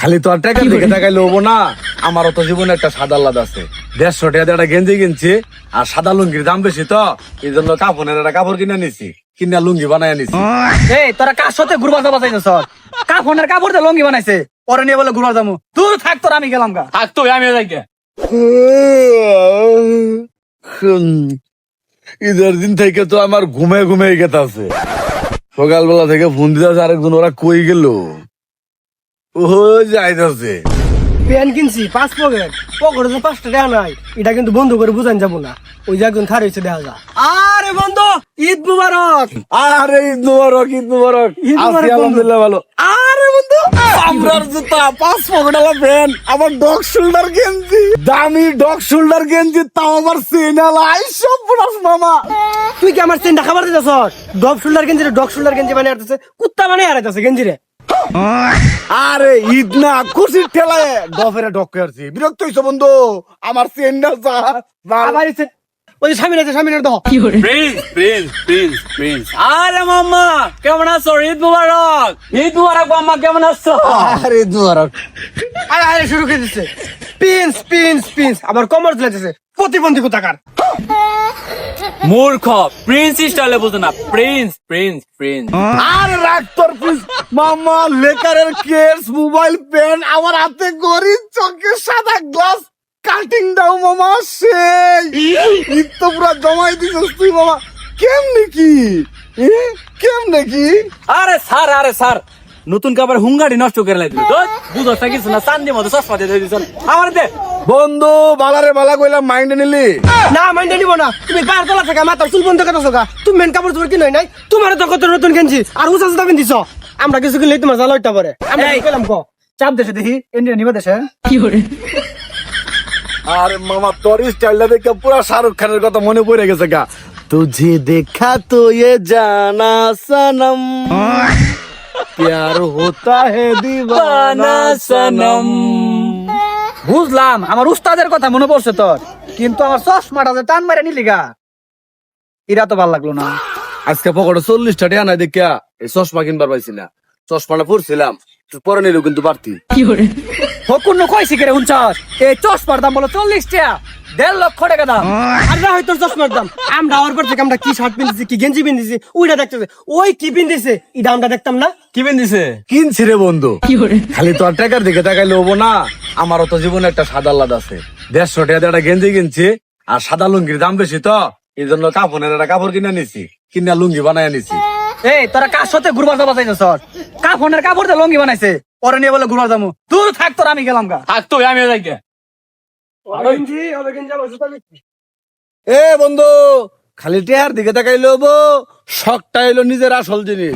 খালি তো আর টাকার দিকে তাকাইলে হবো না, আমারও তো জীবনে একটা সাদা লাদ আছে। 150 টাকা দিয়ে একটা গেঞ্জি কিনছি, আর সাদা লুঙ্গির দাম বেশি তো এই জন্য কাপড়ের একটা কাপড় কিনে নিছি, কিনা লুঙ্গি বানাই নিছি। এই তোরা কার সাথে ঘুরবার যাবা চাইছ? কাফনের কাপড় দিয়ে লঙ্গি বানাইছে, পরে নিয়ে বলে ঘুরবার যাবো। তুই থাক, তোর আমি গেলাম গা। থাক তো, আমি যাই গে। ঈদের দিন থেকে তো আমার ঘুমে ঘুমে গেছে। সকালবেলা থেকে ফোন দিতে আরেকজন, ওরা কই গেল? ও যাইতেছে। প্যান কিনছি 5 পকেট, পকেটে তো 5 টাকা নাই। এটা কিন্তু বন্ধ করে বুঝান যাবো না, ওই যে একজন খার হয়েছে দেখা যা। আরে বন্ধু, ঈদ মুবারক। আরে ঈদ মুবারক, ঈদ মুবারক। ঈদ মুবারক আছি বন্ধু। আলহামদুলিল্লাহ ভালো। আরে বন্ধু, আমরার জুতা 5 পকেটালা প্যান্ট, আবার ডগ শোল্ডার গেঞ্জি, দামি ডগ শোল্ডার গেঞ্জি, তাও আবার সিনালা। আই সব পুরাস মামা। তুই কি আমার চেনটা খাবার দিতেছ? ডগ শোল্ডার গেঞ্জি রে ডগ শোল্ডার গেঞ্জি বানিয়ে আনতেছে, কুত্তা বানিয়ে আনাইতেছে গেঞ্জি রে। আরে ঈদ না, খুশির ঠেলায় ডফেরে ডক করছি। বিরক্ত হইছো বন্ধু, আমার চেনটা যা। আবার এই চেন- ওই যে স্বামীর আছে, স্বামীর দাও। Prince Prince Prince Prince. আরে মাম্মা কেমন আছো? ঈদ মুবারক। ঈদ মুবারক মাম্মা, কেমন আছো? আরে ঈদ মুবারক। আরে আরে শুরু করে দিচ্ছে, পিন্স পিন্স পিন্স, আবার কমর দিতেছে। প্রতিবন্ধী কোথাকার। মূর্খ, প্রিন্স স্টাইলে বুঝো না। Prince Prince Prince. আর রাখ তোর প্লিজ মামা, লেকারের কেস, মোবাইল, পেন, আমার হাতে ঘড়ি, চোখে সাদা গ্লাস, কাটিং দাও মামা। সেই ঈদ তো পুরা জমাই দিছিস তুই মামা। কেমনে কি কেমনে কি? আরে স্যার, আরে স্যার, নতুন কাপড় হুঙ্গারি নষ্ট করে লাগবে। বুঝো না কিছু না, চান্দি মতো চশমা দিয়ে দিয়েছ আমার দে। বন্ধু বালারে বালা কইলাম, মাইন্ডে নিলি? না মাইন্ডে নিব না। তুমি পায়ের তলা থেকে মাথার চুল বন্ধ করতেছো গা। তুমি মেন কাপড় চোপড় কিনোই নাই, তোমার তো কত নতুন গেঞ্জি আর উঁচা জুতা পিন্ধিছ। আমরা কিছু কিনলেই তোমার জ্বালা হইতে পারে। আমরা কি কইলাম ক? চাপ দেশে দেখি, ইন্ডিয়া নিবা দেশে। আরে মামা, তোর স্টাইলটা দেখে পুরা শাহরুখ খানের কথা মনে পড়ে গেছে গা। তুঝে দেখা তো ये जाना सनम, प्यार होता है दीवाना सनम। বুঝলাম, আমার উস্তাদের কথা মনে পড়ছে তোর, কিন্তু আমার চশমাটা যে টান মারে নিলি গা, এরা তো ভাল লাগলো না। আজকে পকেটে 40 টাকা নাই দেখিয়া এই চশমা কিনবার পাইছি না। চশমাটা পরছিলাম, পরে নিল কিন্তু বাড়তি। হকুন কইছি করে হুনছাস, এই চশমার দাম বলো 40 টাকা, 1.5 লক্ষ টাকা দাম। আর না হয়তো চশমার দাম। আমরা আওয়ার পর থেকে আমরা কি শার্ট পিন্ধিছি, কি গেঞ্জি পিন্ধিছি, ওইটা দেখতেছে। ওই কি পিন্ধিছে, এটা আমরা দেখতাম না। কি বেঁধেছে? কিনছি রে বন্ধু, খালি তো আর টাকার দিকে তাকাইলে হবো না, আমারও তো জীবনে একটা সাদা লাদ আছে। 150 টাকা দিয়ে একটা গেঞ্জি কিনছি, আর সাদা লুঙ্গির দাম বেশি তো এই জন্য কাপড়ের একটা কাপড় কিনে নিছি, কিনা লুঙ্গি বানাই নিছি। এই তোরা কার সাথে ঘুরবার যাবা চাইছ? কাফনের কাপড় দিয়ে লঙ্গি বানাইছে, পরে নিয়ে বলে ঘুরবার যাবো। তুই থাক, তোর আমি গেলাম গা। থাক তো, আমি যাই গে। গেঞ্জি হবে, গেঞ্জি আমার জুতা বিক্রি। এ বন্ধু, খালি টেহার দিকে তাকাইলে হবো, শখটা এলো নিজের আসল জিনিস।